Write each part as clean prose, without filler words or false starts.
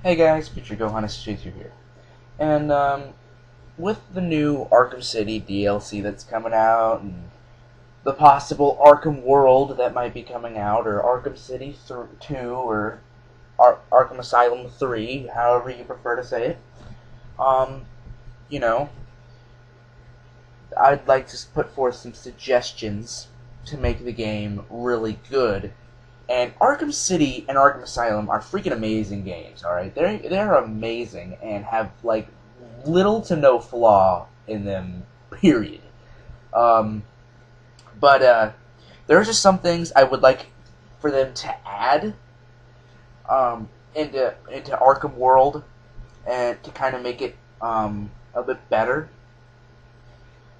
Hey guys, Future Gohannes here. And with the new Arkham City DLC that's coming out, and the possible Arkham World that might be coming out, or Arkham City 2, or Arkham Asylum 3, however you prefer to say it, um, you know, I'd like to put forth some suggestions to make the game really good. And Arkham City and Arkham Asylum are freaking amazing games. All right, they're amazing and have like little to no flaw in them. Period. Um, but there are just some things I would like for them to add into Arkham World and to kind of make it a bit better.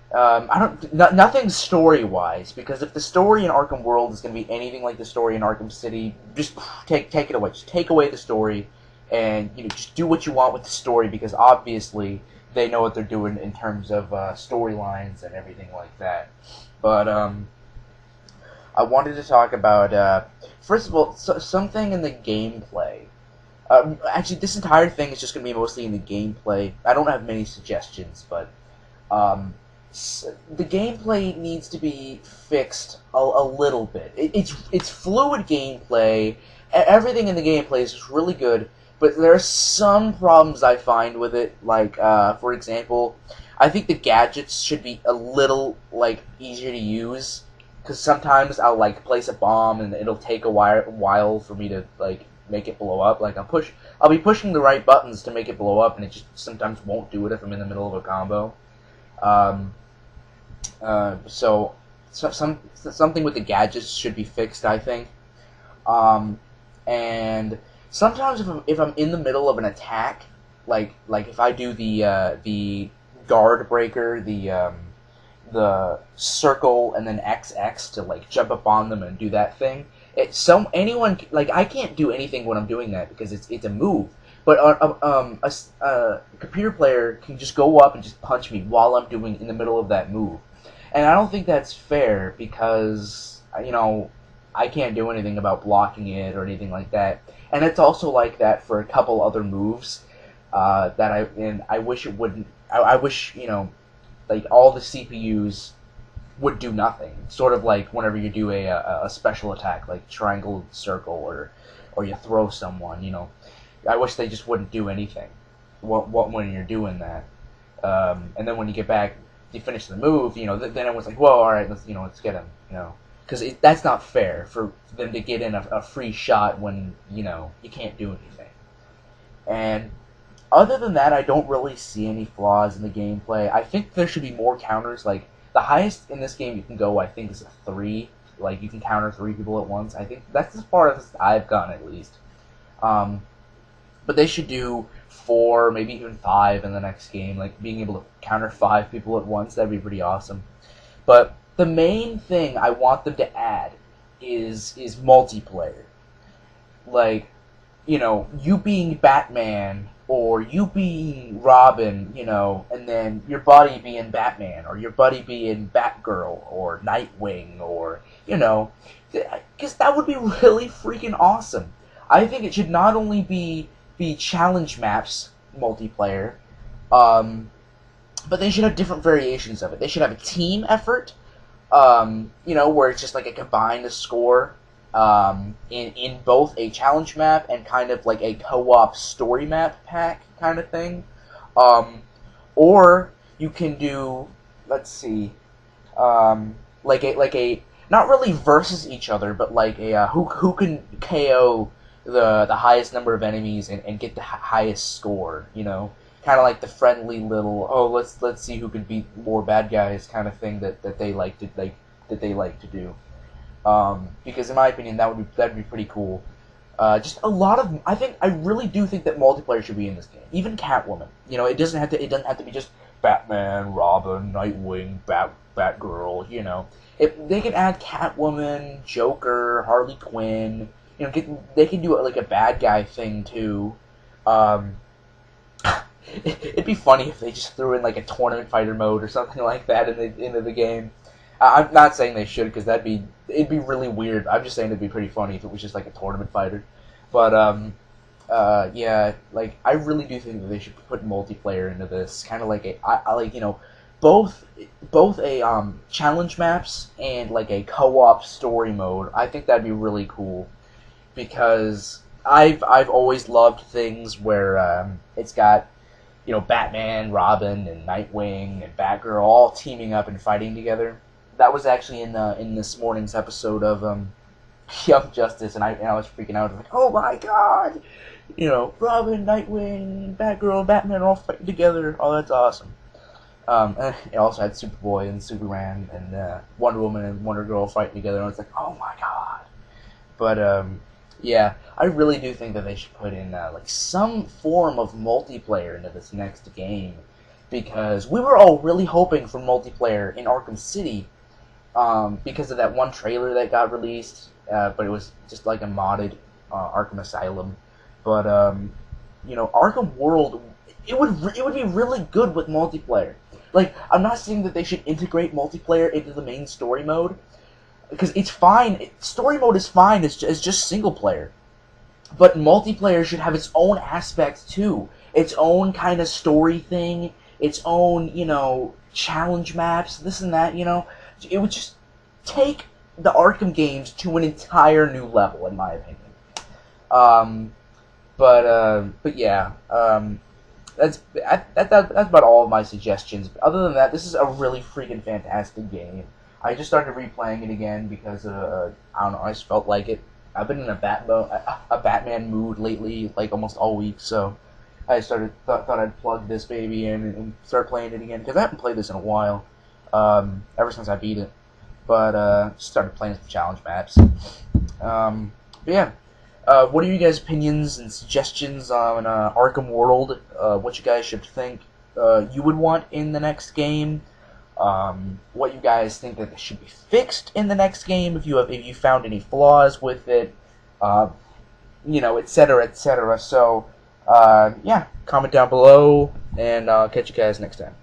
I don't. Nothing story wise, because if the story in Arkham World is going to be anything like the story in Arkham City, just take it away. Just take away the story, and just do what you want with the story, because obviously they know what they're doing in terms of storylines and everything like that. But I wanted to talk about first of all something in the gameplay. Actually, this entire thing is just going to be mostly in the gameplay. I don't have many suggestions, but. The gameplay needs to be fixed a little bit. It's fluid gameplay. Everything in the gameplay is just really good, but there are some problems I find with it. Like, for example, I think the gadgets should be a little easier to use, because sometimes I'll place a bomb and it'll take a while for me to make it blow up. I'll be pushing the right buttons to make it blow up, and it just sometimes won't do it if I'm in the middle of a combo. So something with the gadgets should be fixed, I think. And sometimes if I'm in the middle of an attack, like if I do the guard breaker, the circle and then XX to jump up on them and do that thing. Anyone I can't do anything when I'm doing that because it's a move. But a computer player can just go up and just punch me while I'm doing in the middle of that move, and I don't think that's fair because I can't do anything about blocking it or anything like that. And it's also like that for a couple other moves I wish it wouldn't. I wish all the CPUs would do nothing. Sort of like whenever you do a special attack like triangle, circle, or you throw someone. I wish they just wouldn't do anything when you're doing that. And then when you get back, you finish the move, then everyone's like, whoa, alright, let's get him, Because that's not fair for them to get in a free shot when, you can't do anything. And other than that, I don't really see any flaws in the gameplay. I think there should be more counters. Like, the highest in this game you can go, I think, is a 3. Like, you can counter 3 people at once. I think that's as far as I've gone, at least. But they should do 4, maybe even 5 in the next game. Like, being able to counter 5 people at once, that'd be pretty awesome. But the main thing I want them to add is multiplayer. Like, you being Batman, or you being Robin, and then your buddy being Batman, or your buddy being Batgirl, or Nightwing, or, because that would be really freaking awesome. I think it should not only be challenge maps multiplayer, but they should have different variations of it. They should have a team effort, where it's just like a combined score in both a challenge map and kind of like a co-op story map pack kind of thing. Or you can do, let's see, like a not really versus each other, but like a who can KO the highest number of enemies and get the highest score, kind of like the friendly little let's see who can beat more bad guys kind of thing that they like to do. Because in my opinion that'd be pretty cool. Just a lot of I really do think that multiplayer should be in this game. Even Catwoman, it doesn't have to be just Batman, Robin, Nightwing, Batgirl. If they can add Catwoman, Joker, Harley Quinn. They can do it like a bad guy thing too. It'd be funny if they just threw in like a tournament fighter mode or something like that into the game. I'm not saying they should, because it'd be really weird. I'm just saying it'd be pretty funny if it was just like a tournament fighter. But Yeah, like I really do think that they should put multiplayer into this, kind of like I like both both a challenge maps and like a co-op story mode. I think that'd be really cool because I've always loved things where it's got Batman, Robin, and Nightwing and Batgirl all teaming up and fighting together. That was actually in this morning's episode of Young Justice, and I was freaking out. I was like, oh my god! Robin, Nightwing, Batgirl, and Batman are all fighting together. Oh, that's awesome. And it also had Superboy and Superman and Wonder Woman and Wonder Girl fighting together, and I was like, oh my god. But, yeah, I really do think that they should put in, like, some form of multiplayer into this next game, because we were all really hoping for multiplayer in Arkham City, because of that one trailer that got released, but it was just like a modded Arkham Asylum. But Arkham World, it would be really good with multiplayer. Like, I'm not saying that they should integrate multiplayer into the main story mode, because it's fine. Story mode is fine. It's just single player, but multiplayer should have its own aspects too. Its own kind of story thing. Its own challenge maps. This and that. It would just take the Arkham games to an entire new level, in my opinion. But yeah, that's about all of my suggestions. Other than that, this is a really freaking fantastic game. I just started replaying it again because I don't know, I just felt like it. I've been in a Batman mood lately, like almost all week. So I thought I'd plug this baby in and start playing it again because I haven't played this in a while, ever since I beat it. But just started playing some challenge maps. But yeah. What are you guys' opinions and suggestions on Arkham World? What you guys should think you would want in the next game? What you guys think that should be fixed in the next game? If you found any flaws with it, etc., etc. So, yeah, comment down below, and I'll catch you guys next time.